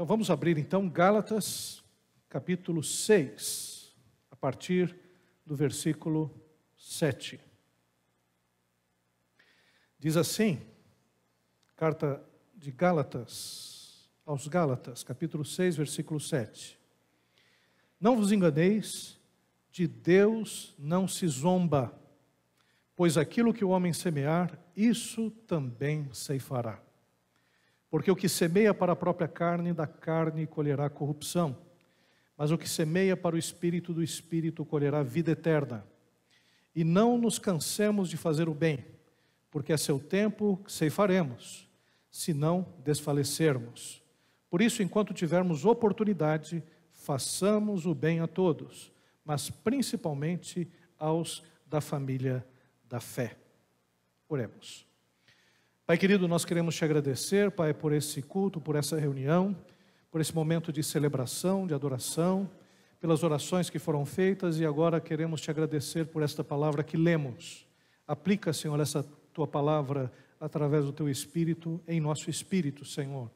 vamos abrir então Gálatas, capítulo 6, a partir do versículo 7. Diz assim, carta de Gálatas, aos Gálatas, capítulo 6, versículo 7. Não vos enganeis, de Deus não se zomba, pois aquilo que o homem semear, isso também ceifará. Porque o que semeia para a própria carne, da carne colherá corrupção, mas o que semeia para o Espírito, do Espírito colherá vida eterna. E não nos cansemos de fazer o bem, porque a seu tempo ceifaremos, se não desfalecermos. Por isso, enquanto tivermos oportunidade, façamos o bem a todos, mas principalmente aos da família da fé. Oremos. Pai querido, nós queremos te agradecer, Pai, por esse culto, por essa reunião, por esse momento de celebração, de adoração, pelas orações que foram feitas, e agora queremos te agradecer por esta palavra que lemos. Aplica, Senhor, essa tua palavra através do teu Espírito, em nosso espírito, Senhor,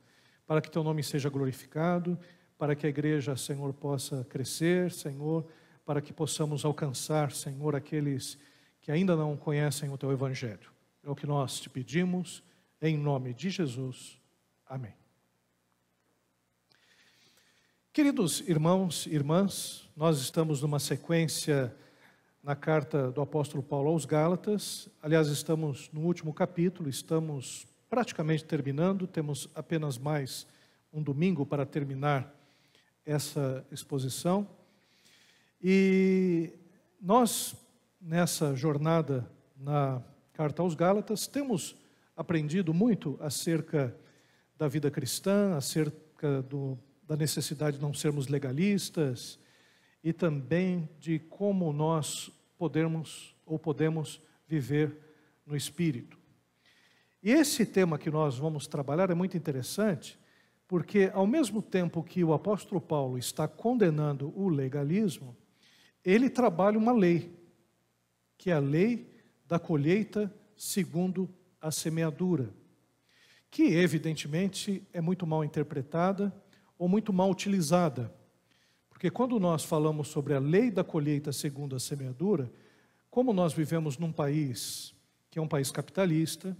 para que teu nome seja glorificado, para que a igreja, Senhor, possa crescer, Senhor, para que possamos alcançar, Senhor, aqueles que ainda não conhecem o teu Evangelho. É o que nós te pedimos, em nome de Jesus. Amém. Queridos irmãos e irmãs, nós estamos numa sequência na carta do apóstolo Paulo aos Gálatas. Aliás, estamos no último capítulo, estamos praticamente terminando, temos apenas mais um domingo para terminar essa exposição. E nós, nessa jornada na carta aos Gálatas, temos aprendido muito acerca da vida cristã, acerca da necessidade de não sermos legalistas e também de como nós podemos viver no Espírito. E esse tema que nós vamos trabalhar é muito interessante, porque ao mesmo tempo que o apóstolo Paulo está condenando o legalismo, ele trabalha uma lei, que é a lei da colheita segundo a semeadura, que evidentemente é muito mal interpretada ou muito mal utilizada, porque quando nós falamos sobre a lei da colheita segundo a semeadura, como nós vivemos num país que é um país capitalista,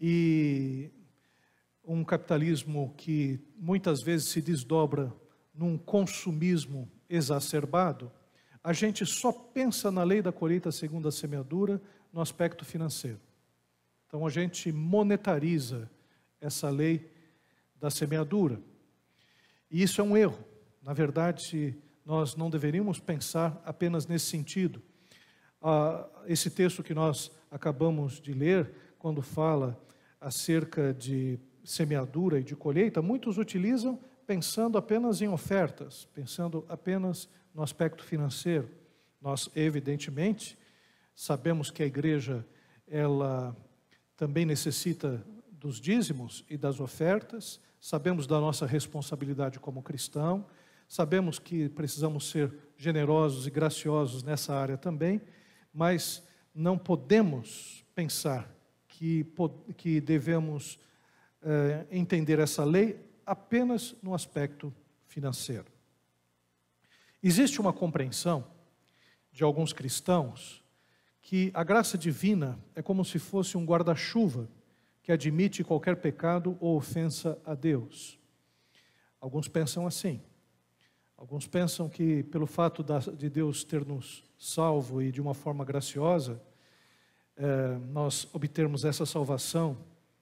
e um capitalismo que muitas vezes se desdobra num consumismo exacerbado, a gente só pensa na lei da colheita segundo a semeadura no aspecto financeiro. Então a gente monetariza essa lei da semeadura. E isso é um erro. Na verdade, nós não deveríamos pensar apenas nesse sentido. Esse texto que nós acabamos de ler, quando fala acerca de semeadura e de colheita, muitos utilizam pensando apenas em ofertas, pensando apenas no aspecto financeiro. Nós, evidentemente, sabemos que a igreja, ela também necessita dos dízimos e das ofertas, sabemos da nossa responsabilidade como cristão, sabemos que precisamos ser generosos e graciosos nessa área também, mas não podemos pensar que devemos entender essa lei apenas no aspecto financeiro. Existe uma compreensão de alguns cristãos que a graça divina é como se fosse um guarda-chuva que admite qualquer pecado ou ofensa a Deus. Alguns pensam assim. Alguns pensam que pelo fato de Deus ter nos salvo e de uma forma graciosa, nós obtermos essa salvação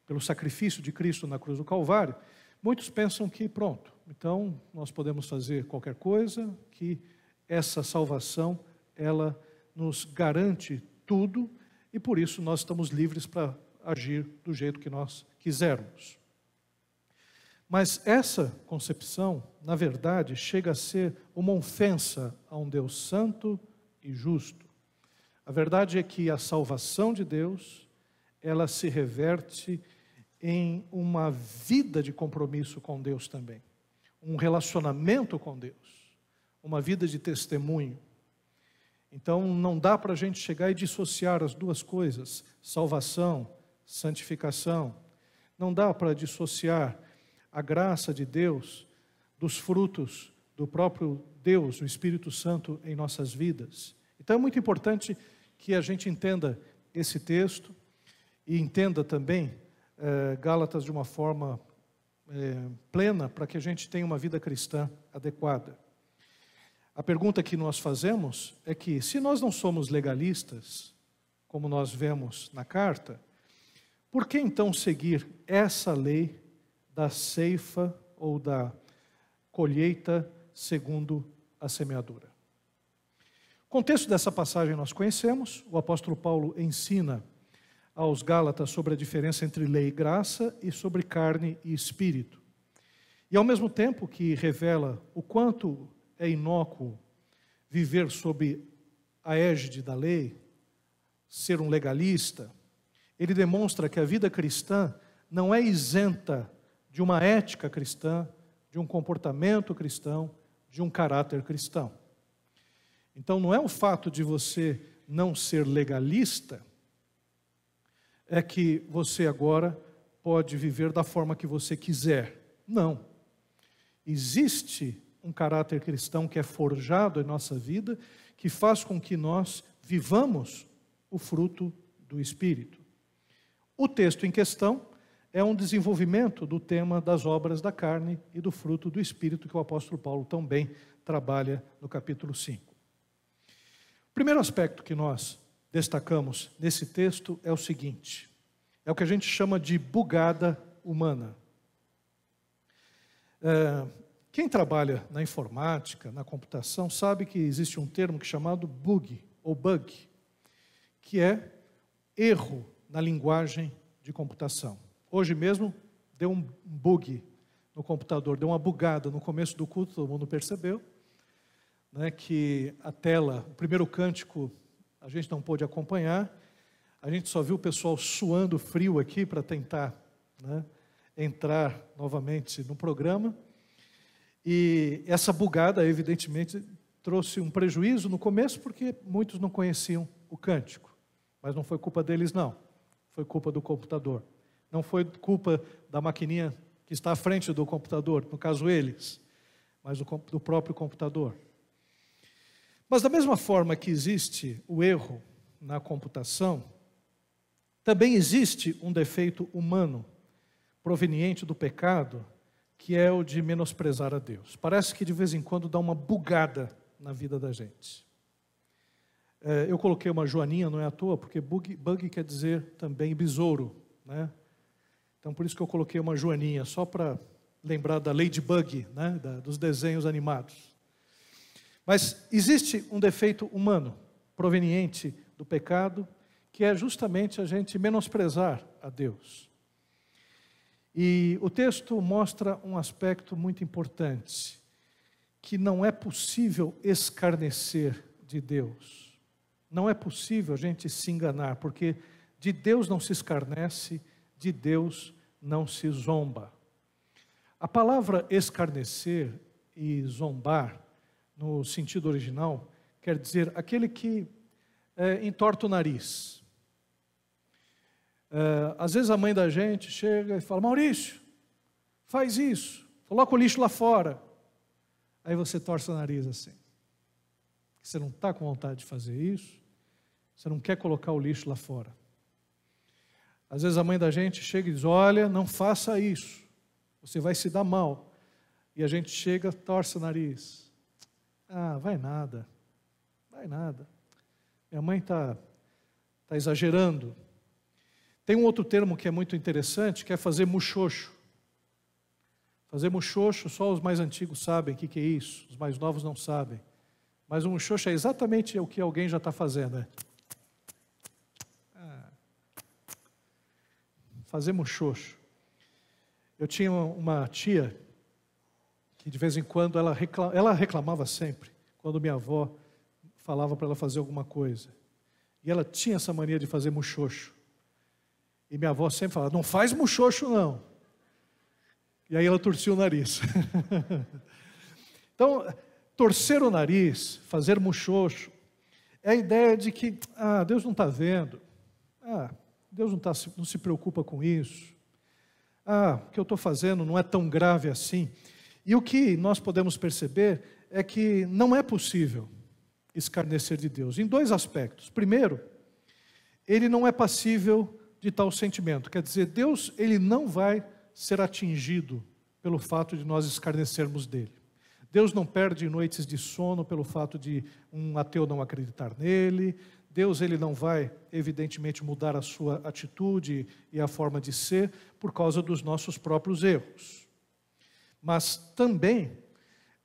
pelo sacrifício de Cristo na cruz do Calvário, muitos pensam que pronto, então nós podemos fazer qualquer coisa, que essa salvação, ela nos garante tudo e por isso nós estamos livres para agir do jeito que nós quisermos. Mas essa concepção, na verdade, chega a ser uma ofensa a um Deus santo e justo. A verdade é que a salvação de Deus, ela se reverte em uma vida de compromisso com Deus também, um relacionamento com Deus, uma vida de testemunho. Então não dá para a gente chegar e dissociar as duas coisas, salvação, santificação. Não dá para dissociar a graça de Deus dos frutos do próprio Deus, o Espírito Santo em nossas vidas. Então é muito importante que a gente entenda esse texto e entenda também Gálatas de uma forma plena, para que a gente tenha uma vida cristã adequada. A pergunta que nós fazemos é que, se nós não somos legalistas, como nós vemos na carta, por que então seguir essa lei da ceifa ou da colheita segundo a semeadura? O contexto dessa passagem nós conhecemos. O apóstolo Paulo ensina aos Gálatas sobre a diferença entre lei e graça e sobre carne e espírito. E ao mesmo tempo que revela o quanto é inócuo viver sob a égide da lei, ser um legalista, ele demonstra que a vida cristã não é isenta de uma ética cristã, de um comportamento cristão, de um caráter cristão. Então não é o fato de você não ser legalista, é que você agora pode viver da forma que você quiser. Não. Existe um caráter cristão que é forjado em nossa vida, que faz com que nós vivamos o fruto do Espírito. O texto em questão é um desenvolvimento do tema das obras da carne e do fruto do Espírito, que o apóstolo Paulo também trabalha no capítulo 5. O primeiro aspecto que nós destacamos nesse texto é o seguinte: é o que a gente chama de bugada humana. Quem trabalha na informática, na computação, sabe que existe um termo chamado bug, ou bug, que é erro na linguagem de computação. Hoje mesmo deu um bug no computador, deu uma bugada no começo do culto, todo mundo percebeu, né, que a tela, o primeiro cântico, a gente não pôde acompanhar, a gente só viu o pessoal suando frio aqui para tentar, né, entrar novamente no programa. E essa bugada, evidentemente, trouxe um prejuízo no começo, porque muitos não conheciam o cântico. Mas não foi culpa deles, não. Foi culpa do computador. Não foi culpa da maquininha que está à frente do computador, no caso eles, mas do próprio computador. Mas da mesma forma que existe o erro na computação, também existe um defeito humano proveniente do pecado, que é o de menosprezar a Deus. Parece que de vez em quando dá uma bugada na vida da gente. Eu coloquei uma joaninha, não é à toa, porque bug quer dizer também besouro, né? Então por isso que eu coloquei uma joaninha, só para lembrar da Ladybug, né? Dos desenhos animados. Mas existe um defeito humano proveniente do pecado, que é justamente a gente menosprezar a Deus. E o texto mostra um aspecto muito importante, que não é possível escarnecer de Deus. Não é possível a gente se enganar, porque de Deus não se escarnece, de Deus não se zomba. A palavra escarnecer e zombar, no sentido original, quer dizer aquele que entorta o nariz. Às vezes a mãe da gente chega e fala: Maurício, faz isso, coloca o lixo lá fora. Aí você torce o nariz assim. Você não está com vontade de fazer isso, você não quer colocar o lixo lá fora. Às vezes a mãe da gente chega e diz: olha, não faça isso, você vai se dar mal. E a gente chega, torce o nariz. Ah, vai nada. Minha mãe está exagerando. Tem um outro termo que é muito interessante, que é fazer muxoxo. Fazer muxoxo, só os mais antigos sabem o que é isso, os mais novos não sabem. Mas o muxoxo é exatamente o que alguém já está fazendo, né? Fazer muxoxo. Eu tinha uma tia que de vez em quando ela reclamava sempre, quando minha avó falava para ela fazer alguma coisa. E ela tinha essa mania de fazer muxoxo. E minha avó sempre falava: não faz muxoxo não. E aí ela torcia o nariz. Então, torcer o nariz, fazer muxoxo, é a ideia de que Deus não está vendo. Deus não se preocupa com isso. O que eu estou fazendo não é tão grave assim. E o que nós podemos perceber é que não é possível escarnecer de Deus, em dois aspectos. Primeiro, ele não é passível de tal sentimento. Quer dizer, Deus, ele não vai ser atingido pelo fato de nós escarnecermos dele. Deus não perde noites de sono pelo fato de um ateu não acreditar nele. Deus, ele não vai, evidentemente, mudar a sua atitude e a forma de ser por causa dos nossos próprios erros. Mas também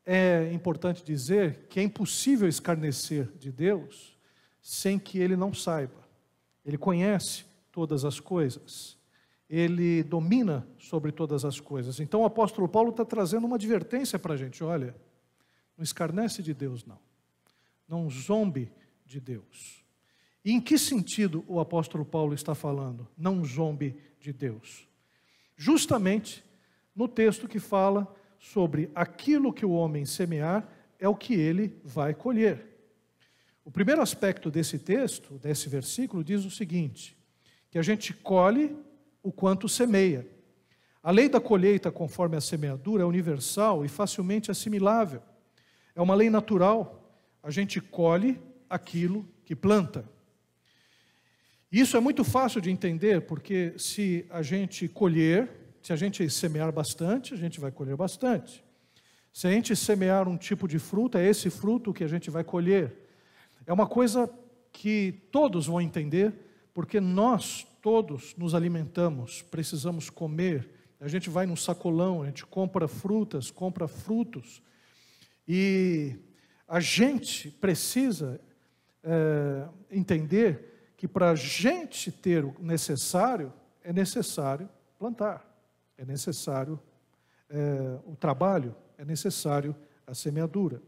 é importante dizer que é impossível escarnecer de Deus sem que ele não saiba. Ele conhece todas as coisas. Ele domina sobre todas as coisas. Então o apóstolo Paulo está trazendo uma advertência para a gente. Olha, não escarnece de Deus, não. Não zombe de Deus. E em que sentido o apóstolo Paulo está falando? Não zombe de Deus. Justamente no texto que fala sobre aquilo que o homem semear é o que ele vai colher. O primeiro aspecto desse texto, desse versículo, diz o seguinte, que a gente colhe o quanto semeia. A lei da colheita conforme a semeadura é universal e facilmente assimilável. É uma lei natural. A gente colhe aquilo que planta. Isso é muito fácil de entender, porque se a gente colher, se a gente semear bastante, a gente vai colher bastante. Se a gente semear um tipo de fruta, é esse fruto que a gente vai colher. É uma coisa que todos vão entender, porque nós todos nos alimentamos, precisamos comer. A gente vai num sacolão, a gente compra frutas, compra frutos. E a gente precisa entender que para a gente ter o necessário, é necessário plantar. É necessário o trabalho, é necessário a semeadura.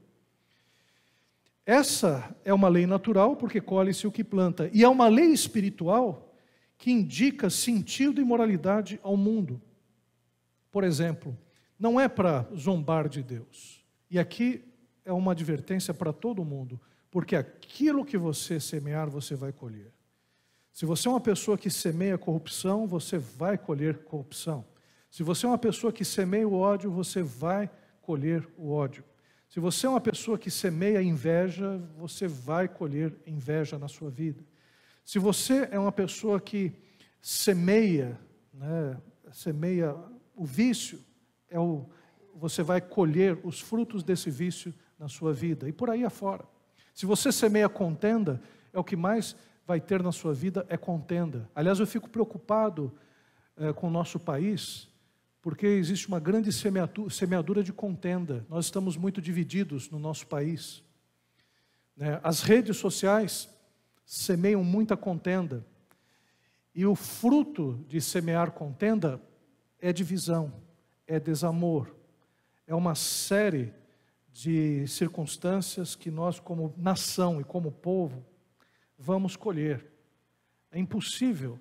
Essa é uma lei natural, porque colhe-se o que planta. E é uma lei espiritual que indica sentido e moralidade ao mundo. Por exemplo, não é para zombar de Deus. E aqui é uma advertência para todo mundo, porque aquilo que você semear, você vai colher. Se você é uma pessoa que semeia corrupção, você vai colher corrupção. Se você é uma pessoa que semeia o ódio, você vai colher o ódio. Se você é uma pessoa que semeia inveja, você vai colher inveja na sua vida. Se você é uma pessoa que semeia, semeia o vício, você vai colher os frutos desse vício na sua vida e por aí afora. Se você semeia contenda, é o que mais vai ter na sua vida é contenda. Aliás, eu fico preocupado com o nosso país, porque existe uma grande semeadura de contenda. Nós estamos muito divididos no nosso país. As redes sociais semeiam muita contenda. E o fruto de semear contenda é divisão, é desamor. É uma série de circunstâncias que nós, como nação e como povo, vamos colher. É impossível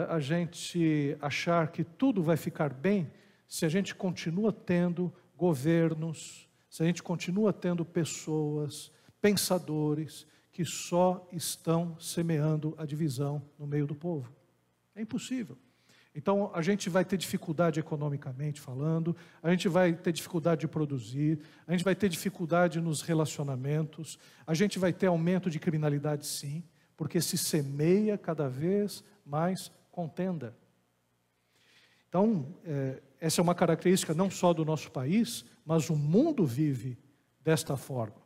a gente achar que tudo vai ficar bem se a gente continua tendo governos, se a gente continua tendo pessoas, pensadores, que só estão semeando a divisão no meio do povo. É impossível. Então, a gente vai ter dificuldade economicamente falando, a gente vai ter dificuldade de produzir, a gente vai ter dificuldade nos relacionamentos, a gente vai ter aumento de criminalidade, sim, porque se semeia cada vez mais contenda. Então, essa é uma característica não só do nosso país, mas o mundo vive desta forma.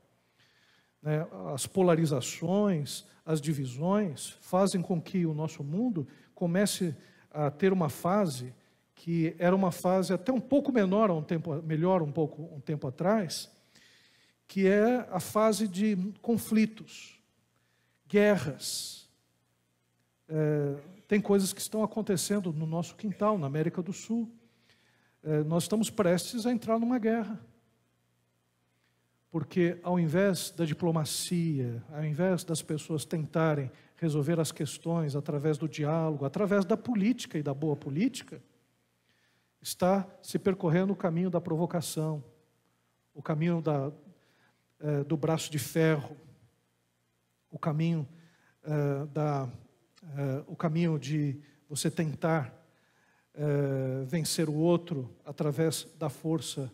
As polarizações, as divisões fazem com que o nosso mundo comece a ter uma fase que era uma fase até um pouco melhor um tempo atrás, que é a fase de conflitos, guerras. Tem coisas que estão acontecendo no nosso quintal, na América do Sul. Nós estamos prestes a entrar numa guerra. Porque ao invés da diplomacia, ao invés das pessoas tentarem resolver as questões através do diálogo, através da política e da boa política, está se percorrendo o caminho da provocação, o caminho do braço de ferro, o caminho o caminho de você tentar vencer o outro através da força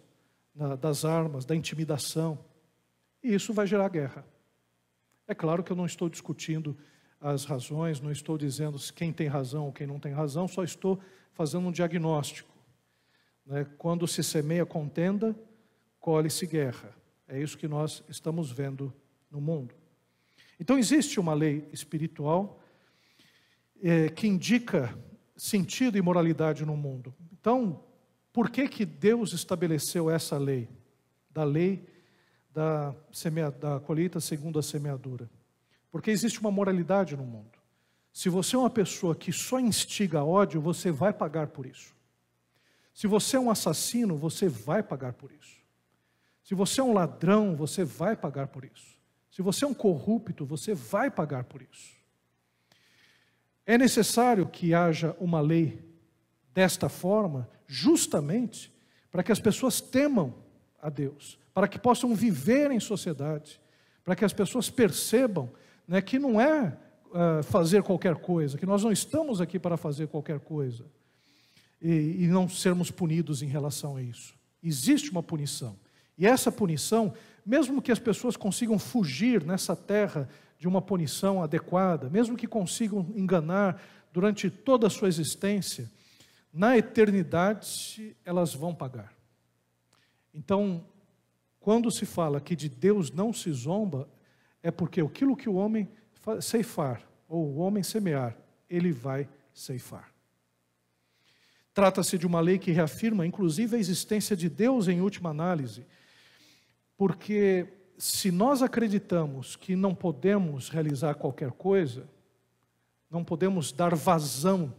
das armas, da intimidação. E isso vai gerar guerra. É claro que eu não estou discutindo as razões, não estou dizendo quem tem razão ou quem não tem razão, só estou fazendo um diagnóstico. Quando se semeia contenda, colhe-se guerra. É isso que nós estamos vendo no mundo. Então existe uma lei espiritual que indica sentido e moralidade no mundo. Então, por que Deus estabeleceu essa lei? Da lei da colheita segundo a semeadura. Porque existe uma moralidade no mundo. Se você é uma pessoa que só instiga ódio, você vai pagar por isso. Se você é um assassino, você vai pagar por isso. Se você é um ladrão, você vai pagar por isso. Se você é um corrupto, você vai pagar por isso. É necessário que haja uma lei desta forma, justamente para que as pessoas temam a Deus, para que possam viver em sociedade, para que as pessoas percebam, que não é fazer qualquer coisa, que nós não estamos aqui para fazer qualquer coisa e não sermos punidos em relação a isso. Existe uma punição. E essa punição, mesmo que as pessoas consigam fugir nessa terra de uma punição adequada, mesmo que consigam enganar durante toda a sua existência, na eternidade elas vão pagar. Então, quando se fala que de Deus não se zomba, é porque aquilo que o homem ceifar, ou o homem semear, ele vai ceifar. Trata-se de uma lei que reafirma, inclusive, a existência de Deus em última análise, porque se nós acreditamos que não podemos realizar qualquer coisa, não podemos dar vazão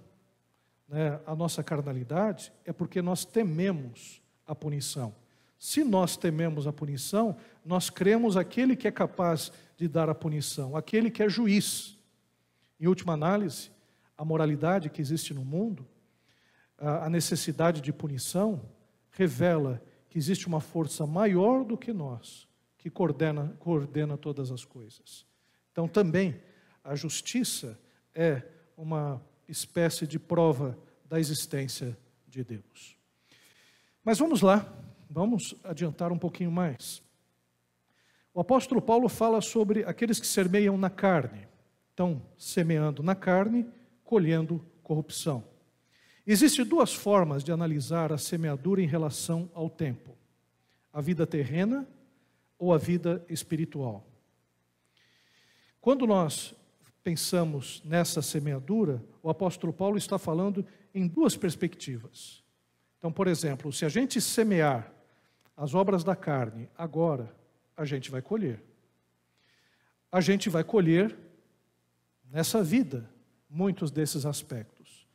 à nossa carnalidade, é porque nós tememos a punição. Se nós tememos a punição, nós cremos aquele que é capaz de dar a punição, aquele que é juiz. Em última análise, a moralidade que existe no mundo, a necessidade de punição, revela que existe uma força maior do que nós, que coordena todas as coisas. Então também a justiça é uma espécie de prova da existência de Deus. Mas vamos lá, vamos adiantar um pouquinho mais. O apóstolo Paulo fala sobre aqueles que semeiam na carne. Então, semeando na carne, colhendo corrupção. Existem duas formas de analisar a semeadura em relação ao tempo: a vida terrena ou a vida espiritual. Quando nós pensamos nessa semeadura, o apóstolo Paulo está falando em duas perspectivas. Então, por exemplo, se a gente semear as obras da carne agora, a gente vai colher. A gente vai colher nessa vida muitos desses aspectos.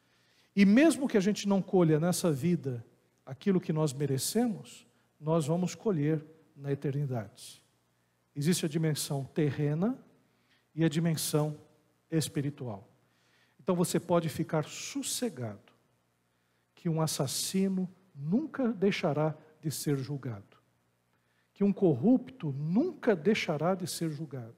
E mesmo que a gente não colha nessa vida aquilo que nós merecemos, nós vamos colher na eternidade. Existe a dimensão terrena e a dimensão espiritual. Então você pode ficar sossegado que um assassino nunca deixará de ser julgado, que um corrupto nunca deixará de ser julgado,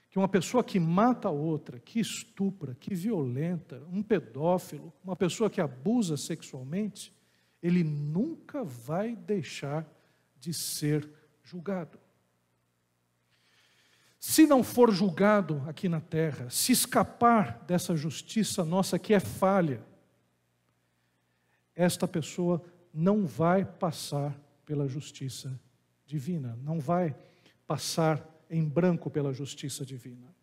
que uma pessoa que mata a outra, que estupra, que violenta, um pedófilo, uma pessoa que abusa sexualmente, ele nunca vai deixar de ser julgado. Se não for julgado aqui na terra, se escapar dessa justiça nossa que é falha, esta pessoa não vai passar pela justiça divina, não vai passar em branco pela justiça divina.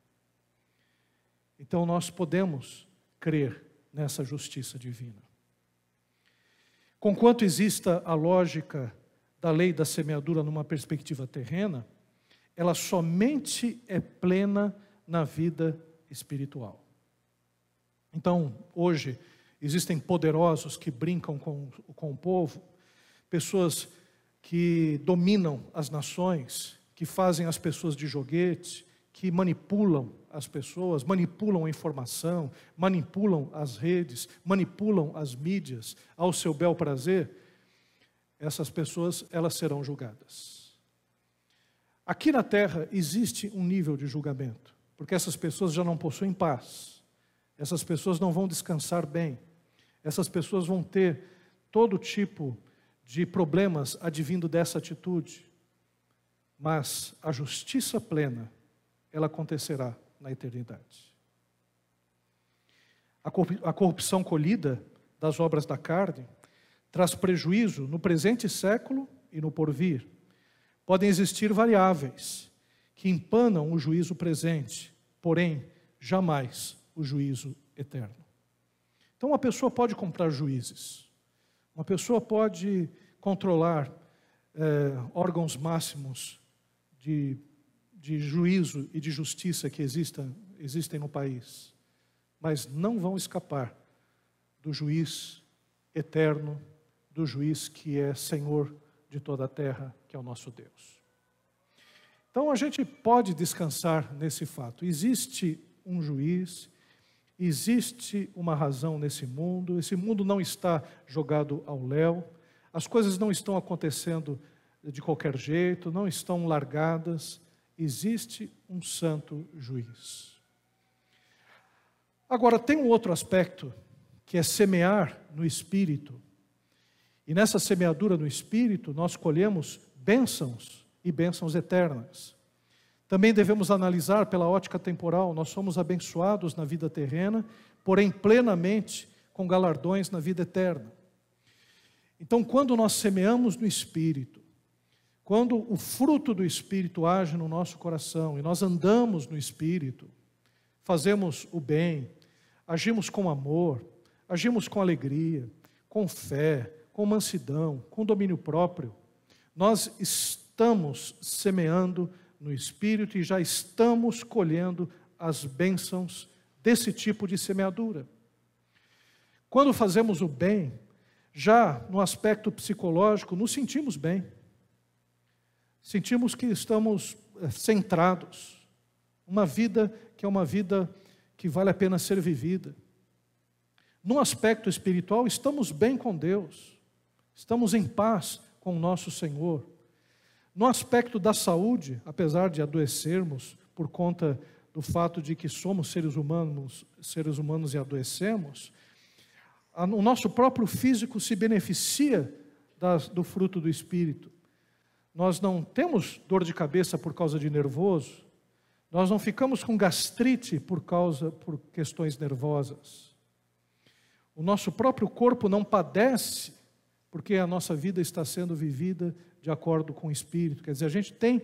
Então nós podemos crer nessa justiça divina. Conquanto exista a lógica da lei da semeadura numa perspectiva terrena, ela somente é plena na vida espiritual. Então, hoje, existem poderosos que brincam com o povo, pessoas que dominam as nações, que fazem as pessoas de joguete, que manipulam as pessoas, manipulam a informação, manipulam as redes, manipulam as mídias ao seu bel prazer. Essas pessoas, elas serão julgadas. Aqui na terra existe um nível de julgamento, porque essas pessoas já não possuem paz, essas pessoas não vão descansar bem, essas pessoas vão ter todo tipo de problemas advindo dessa atitude, mas a justiça plena, ela acontecerá na eternidade. A corrupção colhida das obras da carne traz prejuízo no presente século e no porvir. Podem existir variáveis que empanam o juízo presente, porém, jamais o juízo eterno. Então, uma pessoa pode comprar juízes, uma pessoa pode controlar órgãos máximos de juízo e de justiça que existem no país, mas não vão escapar do juiz eterno, do juiz que é Senhor de toda a terra, que é o nosso Deus. Então a gente pode descansar nesse fato. Existe um juiz, existe uma razão nesse mundo, esse mundo não está jogado ao léu, as coisas não estão acontecendo de qualquer jeito, não estão largadas, existe um santo juiz. Agora, tem um outro aspecto, que é semear no Espírito. E nessa semeadura no Espírito, nós colhemos bênçãos e bênçãos eternas. Também devemos analisar pela ótica temporal, nós somos abençoados na vida terrena, porém plenamente com galardões na vida eterna. Então, quando nós semeamos no Espírito, quando o fruto do Espírito age no nosso coração e nós andamos no Espírito, fazemos o bem, agimos com amor, agimos com alegria, com fé, com mansidão, com domínio próprio, nós estamos semeando no Espírito e já estamos colhendo as bênçãos desse tipo de semeadura. Quando fazemos o bem, já no aspecto psicológico, nos sentimos bem. Sentimos que estamos centrados. Uma vida que é uma vida que vale a pena ser vivida. No aspecto espiritual, estamos bem com Deus. Estamos em paz com o nosso Senhor. No aspecto da saúde, apesar de adoecermos por conta do fato de que somos seres humanos e adoecemos, o nosso próprio físico se beneficia do fruto do Espírito. Nós não temos dor de cabeça por causa de nervoso, nós não ficamos com gastrite por questões nervosas. O nosso próprio corpo não padece porque a nossa vida está sendo vivida de acordo com o Espírito. Quer dizer, a gente tem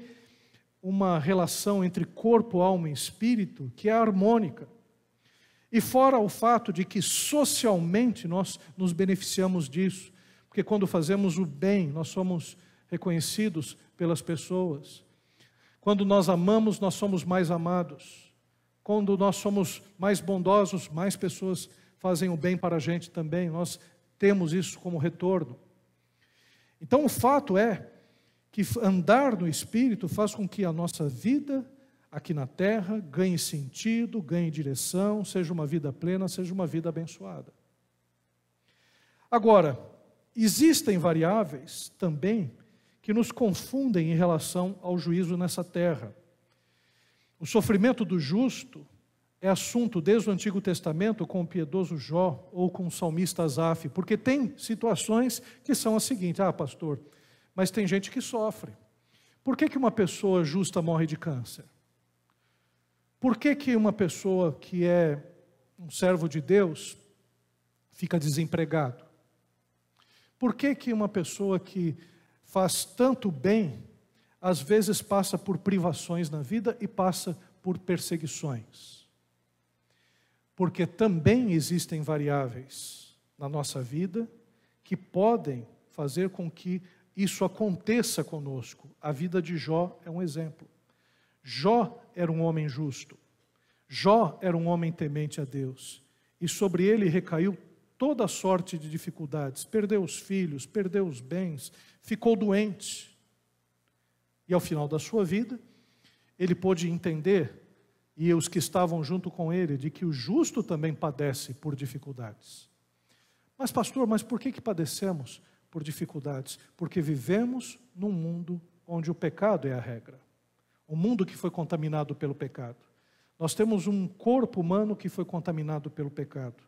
uma relação entre corpo, alma e espírito que é harmônica. E fora o fato de que socialmente nós nos beneficiamos disso, porque quando fazemos o bem, nós somos reconhecidos pelas pessoas. Quando nós amamos, nós somos mais amados. Quando nós somos mais bondosos, mais pessoas fazem o bem para a gente também. Nós temos isso como retorno. Então o fato é que andar no Espírito faz com que a nossa vida aqui na terra ganhe sentido, ganhe direção, seja uma vida plena, seja uma vida abençoada. Agora, existem variáveis também que nos confundem em relação ao juízo nessa terra. O sofrimento do justo é assunto desde o Antigo Testamento com o piedoso Jó ou com o salmista Asaf, porque tem situações que são as seguintes: pastor, mas tem gente que sofre. Por que uma pessoa justa morre de câncer? Por que uma pessoa que é um servo de Deus fica desempregado? Por que uma pessoa que faz tanto bem, às vezes passa por privações na vida e passa por perseguições? Porque também existem variáveis na nossa vida que podem fazer com que isso aconteça conosco. A vida de Jó é um exemplo. Jó era um homem justo. Jó era um homem temente a Deus. E sobre ele recaiu toda sorte de dificuldades. Perdeu os filhos, perdeu os bens, ficou doente. E ao final da sua vida, ele pôde entender, e os que estavam junto com ele, de que o justo também padece por dificuldades. Mas pastor, por que padecemos por dificuldades? Porque vivemos num mundo onde o pecado é a regra. Um mundo que foi contaminado pelo pecado. Nós temos um corpo humano que foi contaminado pelo pecado.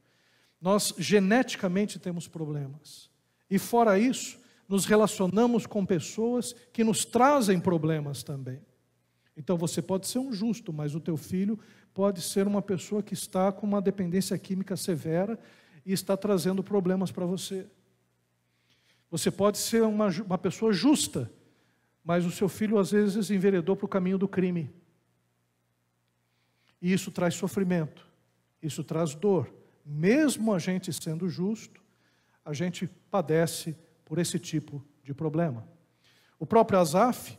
Nós geneticamente temos problemas. E fora isso, nos relacionamos com pessoas que nos trazem problemas também. Então você pode ser um justo, mas o teu filho pode ser uma pessoa que está com uma dependência química severa e está trazendo problemas para você. Você pode ser uma pessoa justa, mas o seu filho às vezes enveredou para o caminho do crime. E isso traz sofrimento, isso traz dor. Mesmo a gente sendo justo, a gente padece por esse tipo de problema. O próprio Asaf,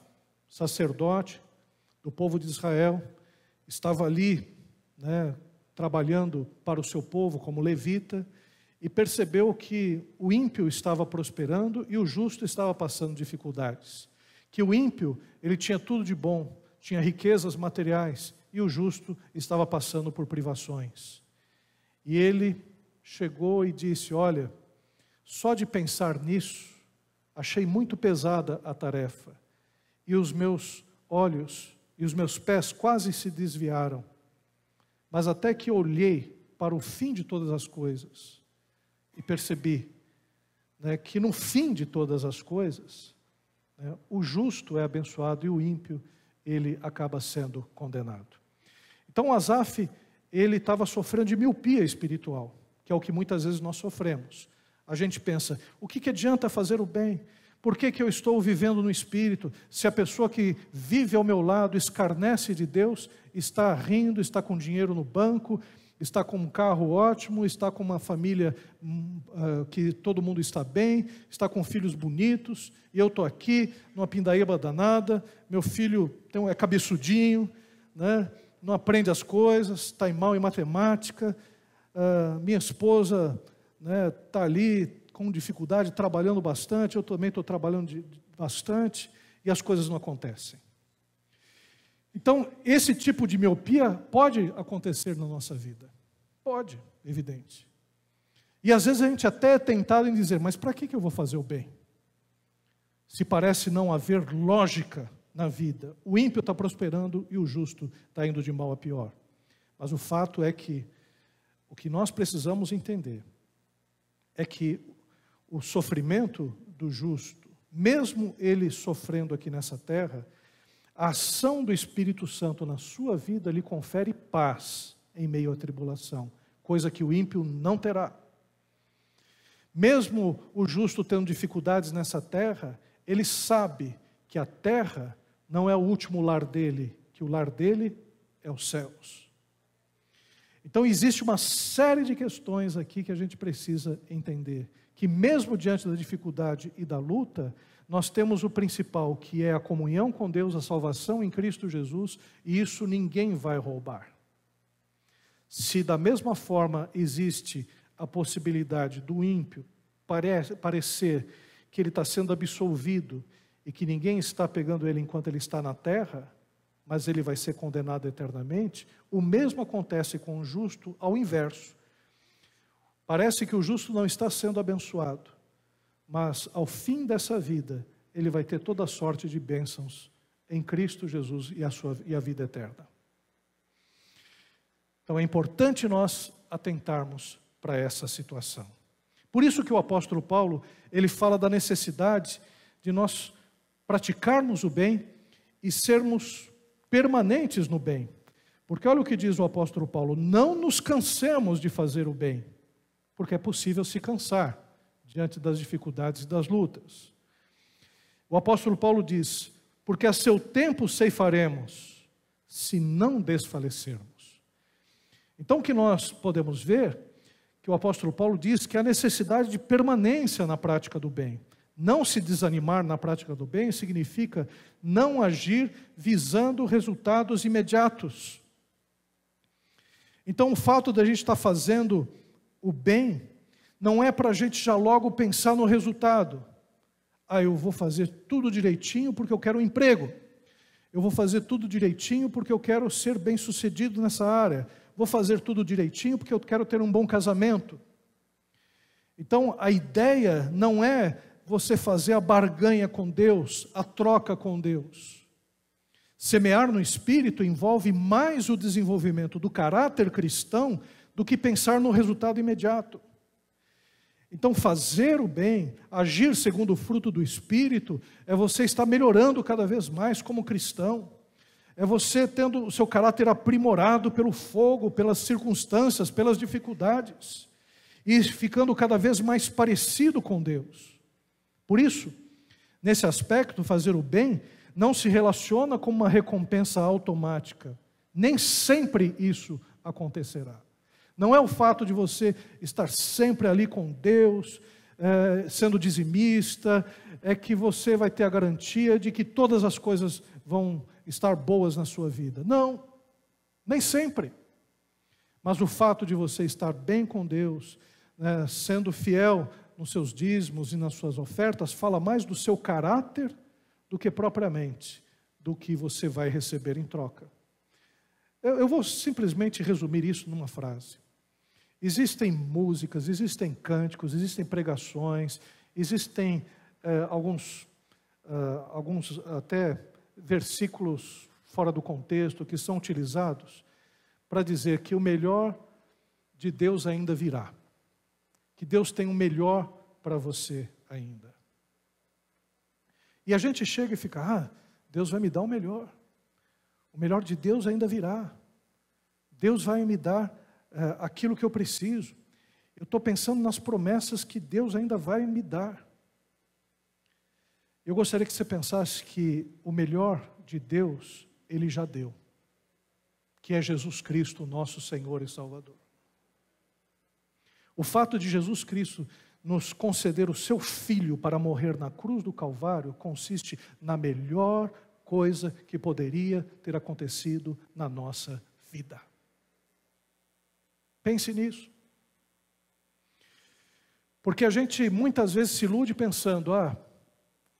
sacerdote do povo de Israel, estava ali, trabalhando para o seu povo como levita, e percebeu que o ímpio estava prosperando e o justo estava passando dificuldades. Que o ímpio, ele tinha tudo de bom, tinha riquezas materiais, e o justo estava passando por privações. E ele chegou e disse: olha, só de pensar nisso, achei muito pesada a tarefa, e os meus olhos e os meus pés quase se desviaram. Mas até que olhei para o fim de todas as coisas, e percebi que no fim de todas as coisas, o justo é abençoado e o ímpio, ele acaba sendo condenado. Então Asaf, ele estava sofrendo de miopia espiritual, que é o que muitas vezes nós sofremos. A gente pensa, o que adianta fazer o bem? Por que eu estou vivendo no Espírito, se a pessoa que vive ao meu lado escarnece de Deus, está rindo, está com dinheiro no banco, está com um carro ótimo, está com uma família que todo mundo está bem, está com filhos bonitos, e eu estou aqui, numa pindaíba danada, meu filho é cabeçudinho, não aprende as coisas, está mal em matemática, minha esposa está ali com dificuldade, trabalhando bastante, eu também estou trabalhando bastante, e as coisas não acontecem. Então, esse tipo de miopia pode acontecer na nossa vida. Pode, evidente. E às vezes a gente até é tentado em dizer, mas para que eu vou fazer o bem? Se parece não haver lógica na vida. O ímpio está prosperando e o justo está indo de mal a pior. Mas o fato é que o que nós precisamos entender é que o sofrimento do justo, mesmo ele sofrendo aqui nessa terra, a ação do Espírito Santo na sua vida lhe confere paz em meio à tribulação, coisa que o ímpio não terá. Mesmo o justo tendo dificuldades nessa terra, ele sabe que a terra não é o último lar dele, que o lar dele é os céus. Então existe uma série de questões aqui que a gente precisa entender, que mesmo diante da dificuldade e da luta, nós temos o principal, que é a comunhão com Deus, a salvação em Cristo Jesus, e isso ninguém vai roubar. Se da mesma forma existe a possibilidade do ímpio parecer que ele está sendo absolvido e que ninguém está pegando ele enquanto ele está na terra, mas ele vai ser condenado eternamente, o mesmo acontece com o justo ao inverso. Parece que o justo não está sendo abençoado, mas ao fim dessa vida, ele vai ter toda a sorte de bênçãos em Cristo Jesus e a vida eterna. Então é importante nós atentarmos para essa situação. Por isso que o apóstolo Paulo, ele fala da necessidade de nós praticarmos o bem e sermos permanentes no bem. Porque olha o que diz o apóstolo Paulo, não nos cansemos de fazer o bem, porque é possível se cansar diante das dificuldades e das lutas. O apóstolo Paulo diz, porque a seu tempo ceifaremos, se não desfalecermos. Então o que nós podemos ver, que o apóstolo Paulo diz que há necessidade de permanência na prática do bem. Não se desanimar na prática do bem significa não agir visando resultados imediatos. Então o fato de a gente estar fazendo o bem, não é para a gente já logo pensar no resultado. Eu vou fazer tudo direitinho porque eu quero um emprego. Eu vou fazer tudo direitinho porque eu quero ser bem-sucedido nessa área. Vou fazer tudo direitinho porque eu quero ter um bom casamento. Então, a ideia não é você fazer a barganha com Deus, a troca com Deus. Semear no Espírito envolve mais o desenvolvimento do caráter cristão do que pensar no resultado imediato. Então, fazer o bem, agir segundo o fruto do Espírito, é você estar melhorando cada vez mais como cristão. É você tendo o seu caráter aprimorado pelo fogo, pelas circunstâncias, pelas dificuldades. E ficando cada vez mais parecido com Deus. Por isso, nesse aspecto, fazer o bem não se relaciona com uma recompensa automática. Nem sempre isso acontecerá. Não é o fato de você estar sempre ali com Deus, sendo dizimista, é que você vai ter a garantia de que todas as coisas vão estar boas na sua vida. Não, nem sempre. Mas o fato de você estar bem com Deus, sendo fiel nos seus dízimos e nas suas ofertas, fala mais do seu caráter do que propriamente do que você vai receber em troca. Eu vou simplesmente resumir isso numa frase. Existem músicas, existem cânticos, existem pregações, existem alguns até versículos fora do contexto que são utilizados para dizer que o melhor de Deus ainda virá. Que Deus tem o melhor para você ainda. E a gente chega e fica, Deus vai me dar o melhor. O melhor de Deus ainda virá. Deus vai me dar aquilo que eu preciso. Eu estou pensando nas promessas que Deus ainda vai me dar. Eu gostaria que você pensasse que o melhor de Deus, Ele já deu. Que é Jesus Cristo, nosso Senhor e Salvador. O fato de Jesus Cristo nos conceder o seu Filho para morrer na cruz do Calvário consiste na melhor coisa que poderia ter acontecido na nossa vida. Pense nisso. Porque a gente muitas vezes se ilude pensando,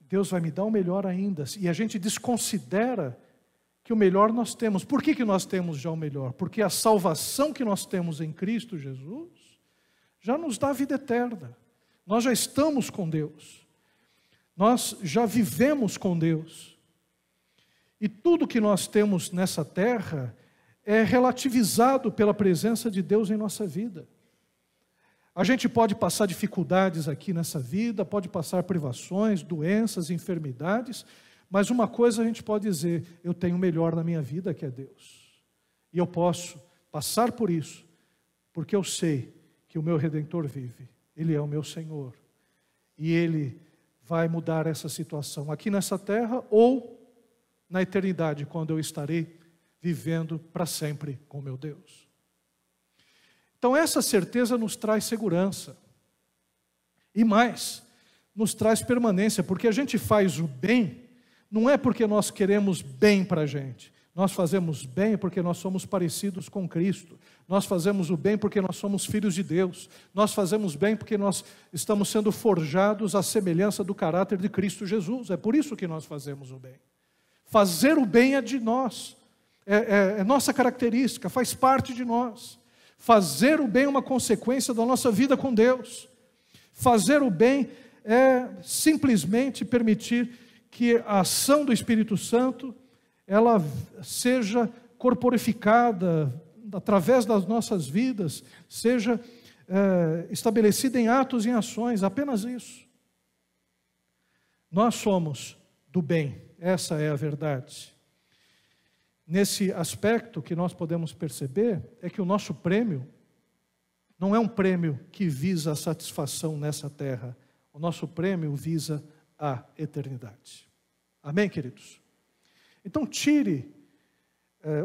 Deus vai me dar o melhor ainda. E a gente desconsidera que o melhor nós temos. Por que nós temos já o melhor? Porque a salvação que nós temos em Cristo Jesus já nos dá a vida eterna. Nós já estamos com Deus. Nós já vivemos com Deus. E tudo que nós temos nessa terra é relativizado pela presença de Deus em nossa vida. A gente pode passar dificuldades aqui nessa vida, pode passar privações, doenças, enfermidades, mas uma coisa a gente pode dizer, eu tenho o melhor na minha vida, que é Deus. E eu posso passar por isso, porque eu sei que o meu Redentor vive. Ele é o meu Senhor. E Ele vai mudar essa situação aqui nessa terra ou na eternidade, quando eu estarei vivendo para sempre com meu Deus. Então essa certeza nos traz segurança. E mais, nos traz permanência, porque a gente faz o bem, não é porque nós queremos bem para a gente. Nós fazemos bem porque nós somos parecidos com Cristo. Nós fazemos o bem porque nós somos filhos de Deus. Nós fazemos bem porque nós estamos sendo forjados à semelhança do caráter de Cristo Jesus. É por isso que nós fazemos o bem. Fazer o bem é de nós. É nossa característica, faz parte de nós. Fazer o bem é uma consequência da nossa vida com Deus. Fazer o bem é simplesmente permitir que a ação do Espírito Santo ela seja corporificada através das nossas vidas, seja estabelecida em atos e em ações, apenas isso. Nós somos do bem, essa é a verdade. Nesse aspecto que nós podemos perceber é que o nosso prêmio não é um prêmio que visa a satisfação nessa terra, o nosso prêmio visa a eternidade. Amém, queridos? Então tire,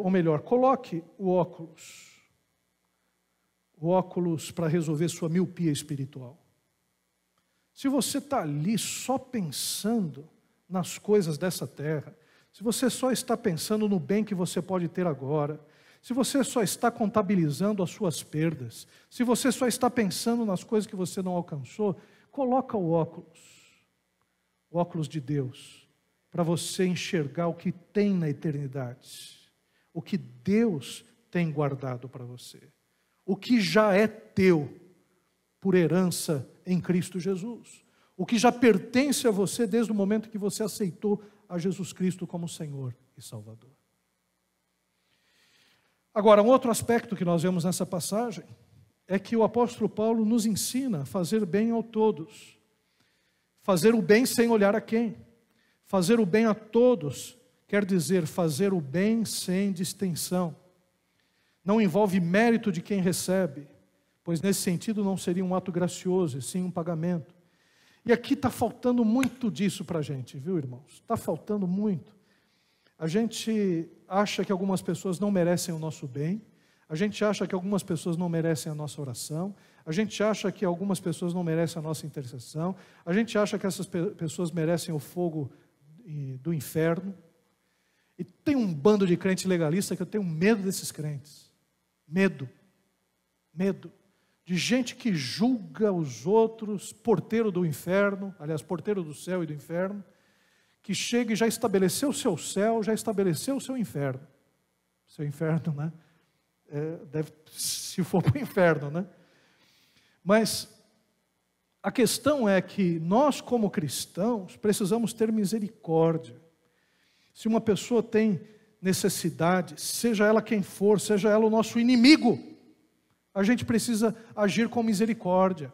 ou melhor, coloque o óculos para resolver sua miopia espiritual. Se você está ali só pensando nas coisas dessa terra, se você só está pensando no bem que você pode ter agora, se você só está contabilizando as suas perdas, se você só está pensando nas coisas que você não alcançou, coloca o óculos de Deus, para você enxergar o que tem na eternidade, o que Deus tem guardado para você, o que já é teu por herança em Cristo Jesus, o que já pertence a você desde o momento que você aceitou a Jesus Cristo como Senhor e Salvador. Agora, um outro aspecto que nós vemos nessa passagem é que o apóstolo Paulo nos ensina a fazer bem a todos. Fazer o bem sem olhar a quem. Fazer o bem a todos quer dizer fazer o bem sem distinção. Não envolve mérito de quem recebe, pois nesse sentido não seria um ato gracioso, e sim um pagamento. E aqui está faltando muito disso para a gente, viu, irmãos? Está faltando muito. A gente acha que algumas pessoas não merecem o nosso bem, a gente acha que algumas pessoas não merecem a nossa oração, a gente acha que algumas pessoas não merecem a nossa intercessão, a gente acha que essas pessoas merecem o fogo do inferno. E tem um bando de crentes legalistas que eu tenho medo desses crentes. Medo. De gente que julga os outros, porteiro do inferno, aliás, porteiro do céu e do inferno, que chega e já estabeleceu o seu céu, já estabeleceu o seu inferno. Seu inferno, né? Se for para o inferno, né? Mas a questão é que nós, como cristãos, precisamos ter misericórdia. Se uma pessoa tem necessidade, seja ela quem for, seja ela o nosso inimigo, a gente precisa agir com misericórdia,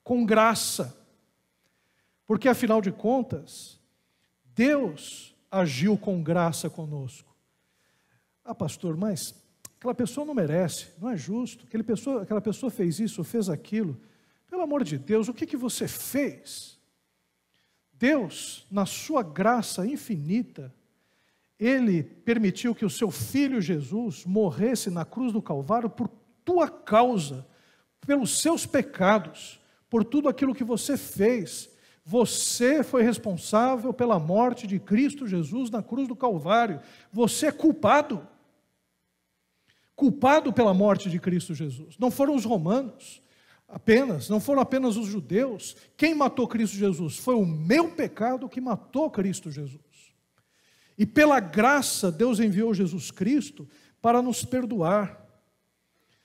com graça. Porque, afinal de contas, Deus agiu com graça conosco. Ah, pastor, mas aquela pessoa não merece, não é justo. Aquela pessoa fez isso, fez aquilo. Pelo amor de Deus, o que você fez? Deus, na sua graça infinita, Ele permitiu que o seu Filho Jesus morresse na cruz do Calvário por tua causa, pelos seus pecados, por tudo aquilo que você fez. Você foi responsável pela morte de Cristo Jesus na cruz do Calvário. Você é culpado. Culpado pela morte de Cristo Jesus. Não foram os romanos apenas, não foram apenas os judeus. Quem matou Cristo Jesus? Foi o meu pecado que matou Cristo Jesus. E pela graça, Deus enviou Jesus Cristo para nos perdoar,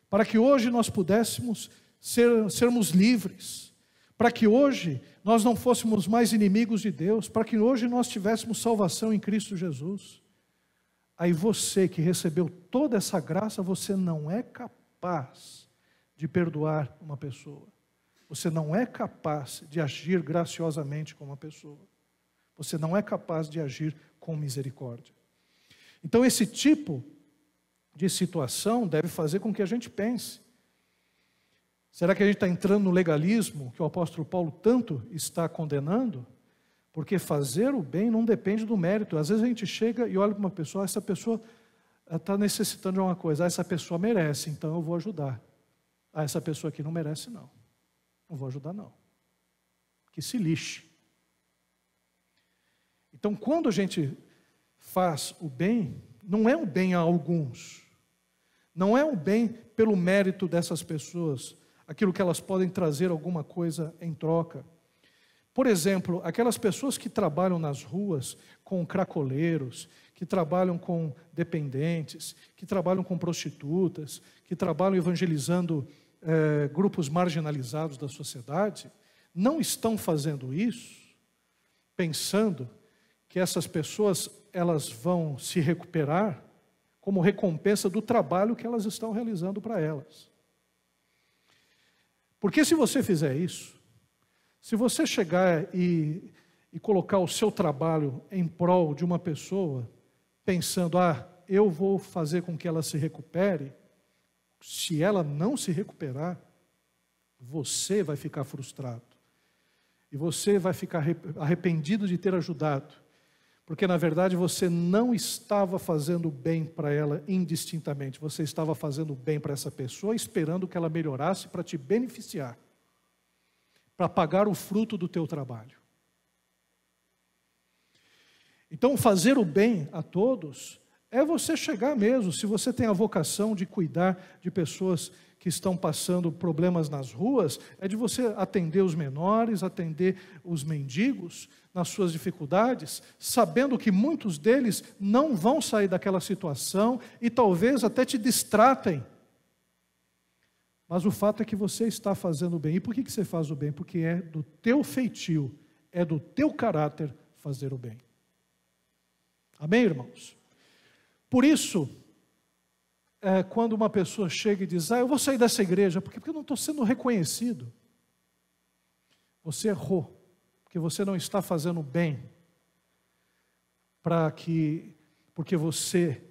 para que hoje nós pudéssemos sermos livres, para que hoje nós não fôssemos mais inimigos de Deus, para que hoje nós tivéssemos salvação em Cristo Jesus. Aí você que recebeu toda essa graça, você não é capaz de perdoar uma pessoa, você não é capaz de agir graciosamente com uma pessoa, você não é capaz de agir com misericórdia. Então esse tipo de situação deve fazer com que a gente pense: será que a gente está entrando no legalismo que o apóstolo Paulo tanto está condenando? Porque fazer o bem não depende do mérito. Às vezes a gente chega e olha para uma pessoa, essa pessoa está necessitando de uma coisa, essa pessoa merece, então eu vou ajudar. Essa pessoa aqui não merece, não vou ajudar não, que se lixe. Então quando a gente faz o bem, não é um bem a alguns, não é um bem pelo mérito dessas pessoas, aquilo que elas podem trazer alguma coisa em troca. Por exemplo, aquelas pessoas que trabalham nas ruas com cracoleiros, que trabalham com dependentes, que trabalham com prostitutas, que trabalham evangelizando grupos marginalizados da sociedade, não estão fazendo isso pensando que essas pessoas elas vão se recuperar como recompensa do trabalho que elas estão realizando para elas. Porque se você fizer isso, se você chegar e colocar o seu trabalho em prol de uma pessoa, pensando, eu vou fazer com que ela se recupere, se ela não se recuperar, você vai ficar frustrado. E você vai ficar arrependido de ter ajudado. Porque, na verdade, você não estava fazendo bem para ela indistintamente. Você estava fazendo bem para essa pessoa, esperando que ela melhorasse para te beneficiar, para pagar o fruto do teu trabalho. Então, fazer o bem a todos é você chegar mesmo, se você tem a vocação de cuidar de pessoas que estão passando problemas nas ruas, é de você atender os menores, atender os mendigos nas suas dificuldades, sabendo que muitos deles não vão sair daquela situação e talvez até te distratem. Mas o fato é que você está fazendo o bem. E por que você faz o bem? Porque é do teu feitio, é do teu caráter fazer o bem. Amém, irmãos? Por isso, quando uma pessoa chega e diz, eu vou sair dessa igreja, porque eu não estou sendo reconhecido. Você errou, porque você não está fazendo bem, porque você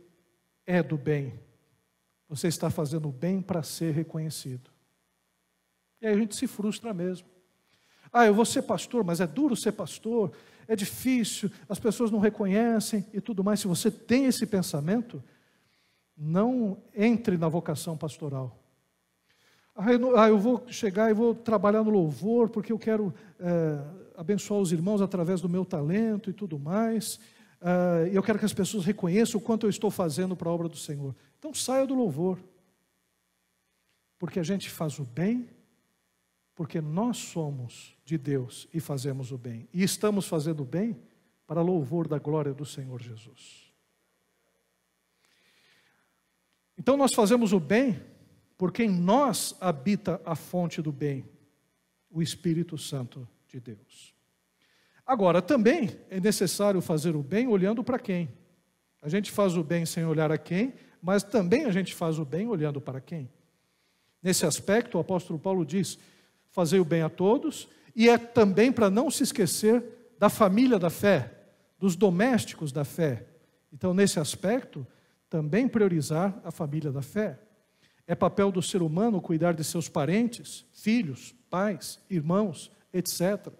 é do bem. Você está fazendo o bem para ser reconhecido. E aí a gente se frustra mesmo. Eu vou ser pastor, mas é duro ser pastor, é difícil, as pessoas não reconhecem e tudo mais. Se você tem esse pensamento, não entre na vocação pastoral. Eu vou chegar e vou trabalhar no louvor, porque eu quero abençoar os irmãos através do meu talento e tudo mais. Eu quero que as pessoas reconheçam o quanto eu estou fazendo para a obra do Senhor. Então saia do louvor, porque a gente faz o bem, porque nós somos de Deus e fazemos o bem, e estamos fazendo o bem para louvor da glória do Senhor Jesus. Então nós fazemos o bem porque em nós habita a fonte do bem, o Espírito Santo de Deus. Agora, também é necessário fazer o bem olhando para quem? A gente faz o bem sem olhar a quem, mas também a gente faz o bem olhando para quem? Nesse aspecto, o apóstolo Paulo diz, fazei o bem a todos, e é também para não se esquecer da família da fé, dos domésticos da fé. Então, nesse aspecto, também priorizar a família da fé. É papel do ser humano cuidar de seus parentes, filhos, pais, irmãos, etc.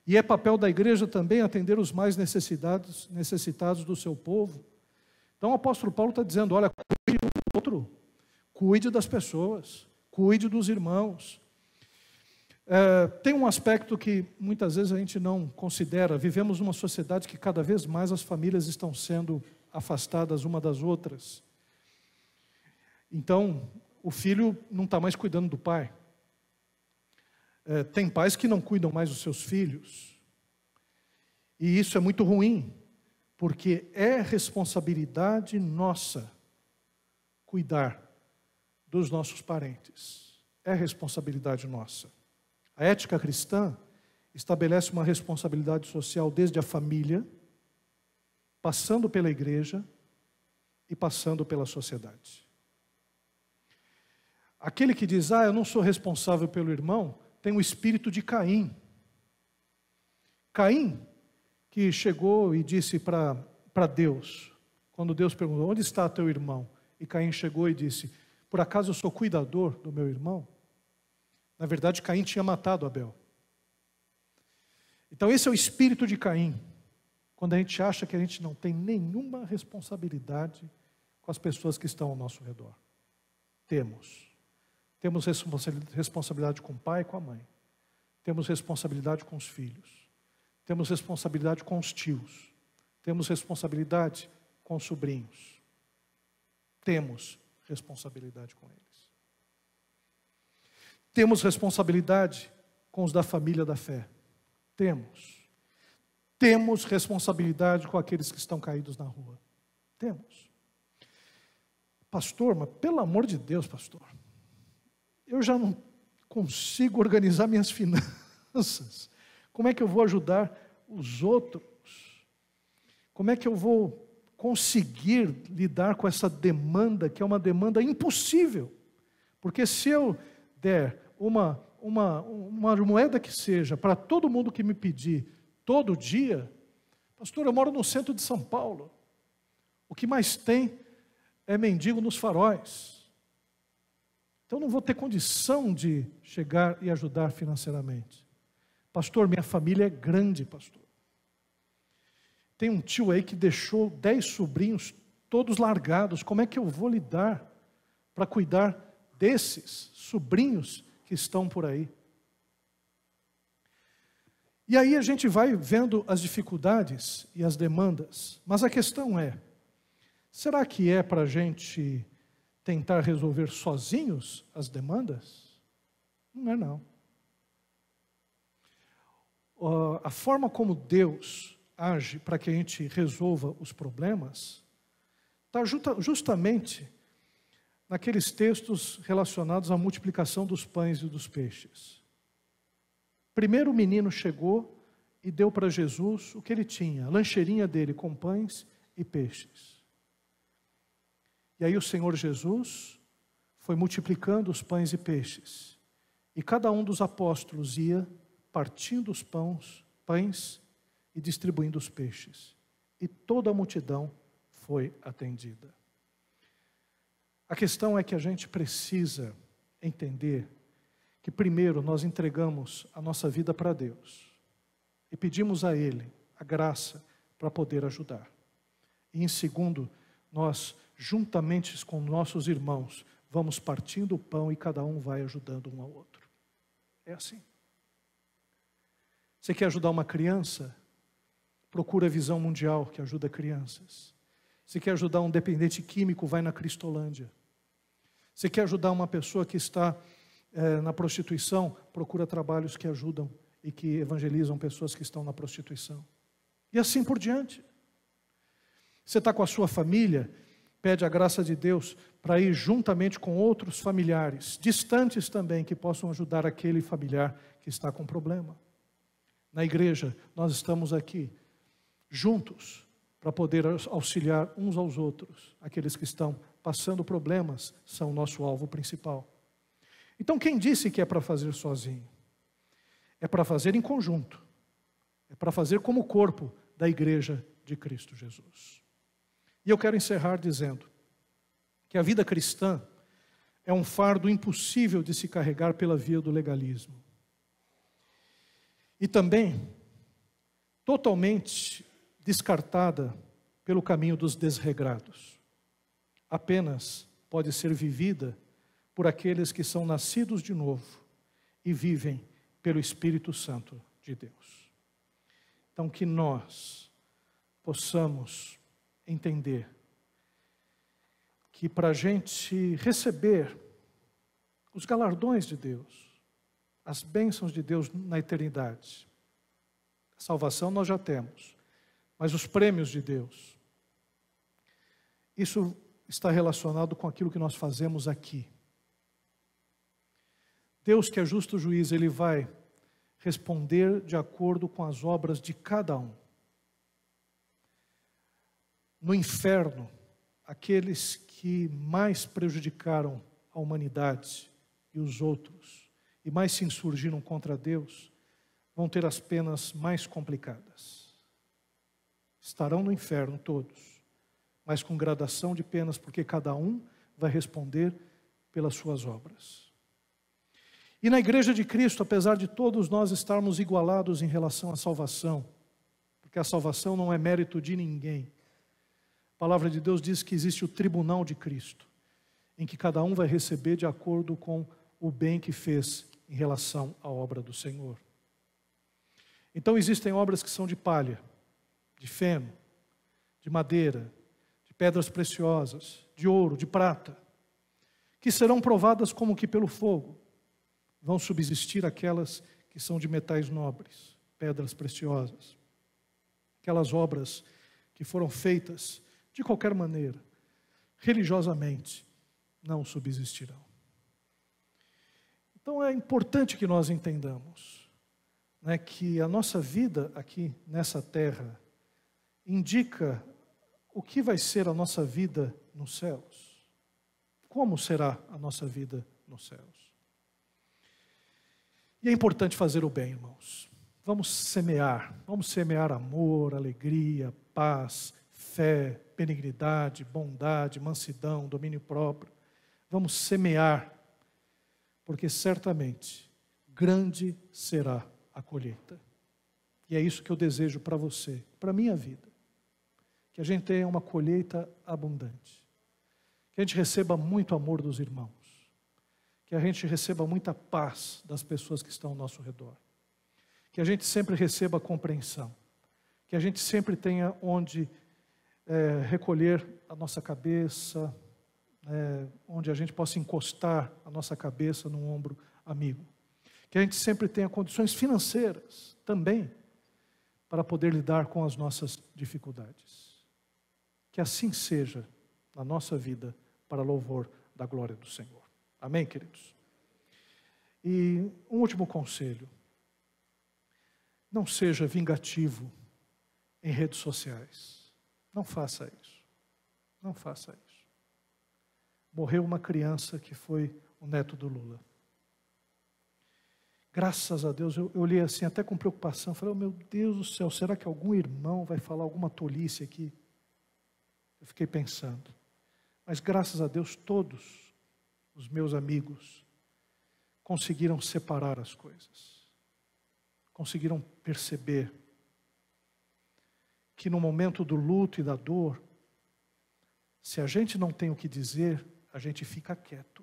E é papel da igreja também atender os mais necessitados do seu povo. Então o apóstolo Paulo está dizendo, olha, cuide do outro, cuide das pessoas, cuide dos irmãos. Tem um aspecto que muitas vezes a gente não considera. Vivemos numa sociedade que cada vez mais as famílias estão sendo afastadas uma das outras. Então, o filho não está mais cuidando do pai. Tem pais que não cuidam mais dos seus filhos. E isso é muito ruim, porque é responsabilidade nossa cuidar dos nossos parentes. É responsabilidade nossa. A ética cristã estabelece uma responsabilidade social desde a família, passando pela igreja e passando pela sociedade. Aquele que diz, eu não sou responsável pelo irmão, tem o espírito de Caim. Caim, que chegou e disse para Deus, quando Deus perguntou, onde está teu irmão? E Caim chegou e disse, por acaso eu sou cuidador do meu irmão? Na verdade, Caim tinha matado Abel. Então esse é o espírito de Caim, quando a gente acha que a gente não tem nenhuma responsabilidade com as pessoas que estão ao nosso redor. Temos responsabilidade com o pai e com a mãe. Temos responsabilidade com os filhos. Temos responsabilidade com os tios. Temos responsabilidade com os sobrinhos. Temos responsabilidade com eles. Temos responsabilidade com os da família da fé. Temos responsabilidade com aqueles que estão caídos na rua. Temos. Pastor, mas pelo amor de Deus, pastor, eu já não consigo organizar minhas finanças. Como é que eu vou ajudar os outros? Como é que eu vou conseguir lidar com essa demanda, que é uma demanda impossível? Porque se eu der uma moeda que seja para todo mundo que me pedir todo dia, pastor, eu moro no centro de São Paulo. O que mais tem é mendigo nos faróis. Então não vou ter condição de chegar e ajudar financeiramente. Pastor, minha família é grande, pastor. Tem um tio aí que deixou 10 sobrinhos todos largados. Como é que eu vou lidar para cuidar desses sobrinhos que estão por aí? E aí a gente vai vendo as dificuldades e as demandas. Mas a questão é, será que é para a gente tentar resolver sozinhos as demandas? Não é não. A forma como Deus age para que a gente resolva os problemas está justamente naqueles textos relacionados à multiplicação dos pães e dos peixes. Primeiro o menino chegou e deu para Jesus o que ele tinha, a lancheirinha dele com pães e peixes. E aí o Senhor Jesus foi multiplicando os pães e peixes. E cada um dos apóstolos ia partindo os pães e distribuindo os peixes. E toda a multidão foi atendida. A questão é que a gente precisa entender que primeiro nós entregamos a nossa vida para Deus e pedimos a Ele a graça para poder ajudar. E em segundo, nós juntamente com nossos irmãos vamos partindo o pão e cada um vai ajudando um ao outro. É assim. Você quer ajudar uma criança? Procura a Visão Mundial, que ajuda crianças. Você quer ajudar um dependente químico? Vai na Cristolândia. Você quer ajudar uma pessoa que está na prostituição? Procura trabalhos que ajudam e que evangelizam pessoas que estão na prostituição. E assim por diante. Você está com a sua família? Pede a graça de Deus para ir juntamente com outros familiares, distantes também, que possam ajudar aquele familiar que está com problema. Na igreja, nós estamos aqui, juntos, para poder auxiliar uns aos outros. Aqueles que estão passando problemas são o nosso alvo principal. Então, quem disse que é para fazer sozinho? É para fazer em conjunto. É para fazer como corpo da igreja de Cristo Jesus. E eu quero encerrar dizendo que a vida cristã é um fardo impossível de se carregar pela via do legalismo. E também totalmente descartada pelo caminho dos desregrados. Apenas pode ser vivida por aqueles que são nascidos de novo e vivem pelo Espírito Santo de Deus. Então, que nós possamos entender que para a gente receber os galardões de Deus, as bênçãos de Deus na eternidade, a salvação nós já temos, mas os prêmios de Deus, isso está relacionado com aquilo que nós fazemos aqui. Deus, que é justo juiz, Ele vai responder de acordo com as obras de cada um. No inferno, aqueles que mais prejudicaram a humanidade e os outros, e mais se insurgiram contra Deus, vão ter as penas mais complicadas. Estarão no inferno todos, mas com gradação de penas, porque cada um vai responder pelas suas obras. E na igreja de Cristo, apesar de todos nós estarmos igualados em relação à salvação, porque a salvação não é mérito de ninguém, a palavra de Deus diz que existe o tribunal de Cristo, em que cada um vai receber de acordo com o bem que fez em relação à obra do Senhor. Então existem obras que são de palha, de feno, de madeira, de pedras preciosas, de ouro, de prata, que serão provadas como que pelo fogo. Vão subsistir aquelas que são de metais nobres, pedras preciosas. Aquelas obras que foram feitas de qualquer maneira, religiosamente, não subsistirão. Então é importante que nós entendamos, né, que a nossa vida aqui nessa terra indica o que vai ser a nossa vida nos céus. Como será a nossa vida nos céus? E é importante fazer o bem, irmãos. Vamos semear amor, alegria, paz, fé, benignidade, bondade, mansidão, domínio próprio. Vamos semear, porque certamente grande será a colheita. E é isso que eu desejo para você, para a minha vida. Que a gente tenha uma colheita abundante. Que a gente receba muito amor dos irmãos. Que a gente receba muita paz das pessoas que estão ao nosso redor. Que a gente sempre receba compreensão. Que a gente sempre tenha onde recolher a nossa cabeça, onde a gente possa encostar a nossa cabeça num ombro amigo. Que a gente sempre tenha condições financeiras também para poder lidar com as nossas dificuldades. Que assim seja na nossa vida para louvor da glória do Senhor. Amém, queridos? E um último conselho. Não seja vingativo em redes sociais. Não faça isso. Não faça isso. morreu uma criança que foi o neto do Lula. Graças a Deus, eu olhei assim até com preocupação, falei, oh, meu Deus do céu, será que algum irmão vai falar alguma tolice aqui? Eu fiquei pensando, mas graças a Deus todos os meus amigos conseguiram separar as coisas, conseguiram perceber que no momento do luto e da dor, se a gente não tem o que dizer, a gente fica quieto,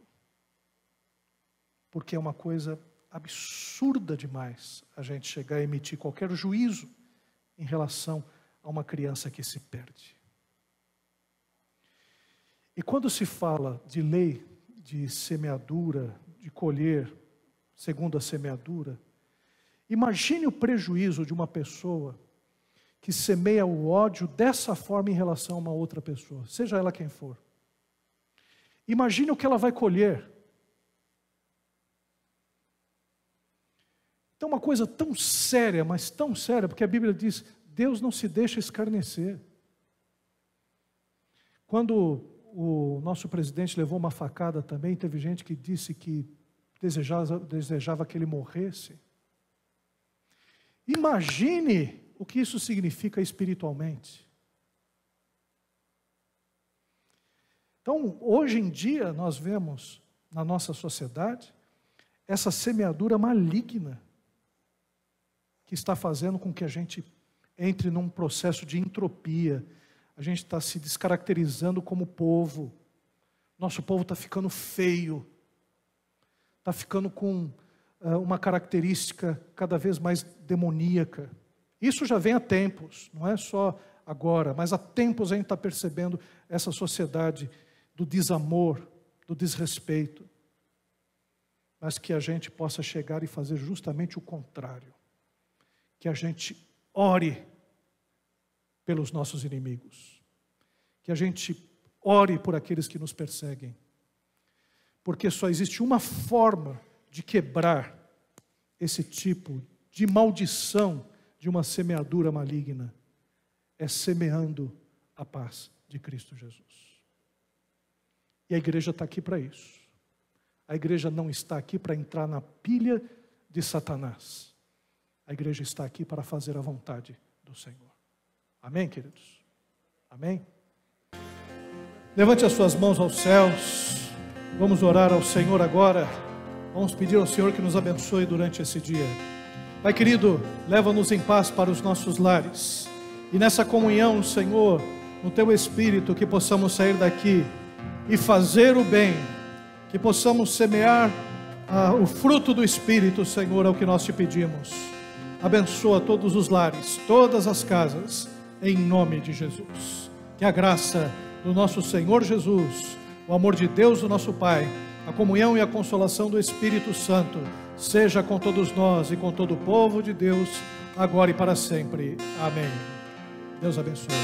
porque é uma coisa absurda demais a gente chegar a emitir qualquer juízo em relação a uma criança que se perde. E quando se fala de lei de semeadura, de colher segundo a semeadura, imagine o prejuízo de uma pessoa que semeia o ódio dessa forma em relação a uma outra pessoa, seja ela quem for. Imagine o que ela vai colher. Então, uma coisa tão séria, mas tão séria, porque a Bíblia diz, Deus não se deixa escarnecer. Quando o nosso presidente levou uma facada também, teve gente que disse que desejava que ele morresse. Imagine o que isso significa espiritualmente. Então, hoje em dia, nós vemos na nossa sociedade essa semeadura maligna que está fazendo com que a gente entre num processo de entropia. A gente está se descaracterizando como povo. Nosso povo está ficando feio. Está ficando com uma característica cada vez mais demoníaca. Isso já vem há tempos, não é só agora, mas há tempos a gente está percebendo essa sociedade do desamor, do desrespeito. Mas que a gente possa chegar e fazer justamente o contrário. Que a gente ore pelos nossos inimigos. Que a gente ore por aqueles que nos perseguem. Porque só existe uma forma de quebrar esse tipo de maldição de uma semeadura maligna. É semeando a paz de Cristo Jesus. E a igreja está aqui para isso. A igreja não está aqui para entrar na pilha de Satanás. A igreja está aqui para fazer a vontade do Senhor. Amém, queridos? Amém? Levante as suas mãos aos céus. Vamos orar ao Senhor agora. Vamos pedir ao Senhor que nos abençoe durante esse dia. Pai querido, leva-nos em paz para os nossos lares. E nessa comunhão, Senhor, no Teu Espírito, que possamos sair daqui e fazer o bem. Que possamos semear o fruto do Espírito, Senhor, é o que nós te pedimos. Abençoa todos os lares, todas as casas, em nome de Jesus. Que a graça do nosso Senhor Jesus, o amor de Deus, o nosso Pai, a comunhão e a consolação do Espírito Santo, seja com todos nós e com todo o povo de Deus, agora e para sempre. Amém. Deus abençoe.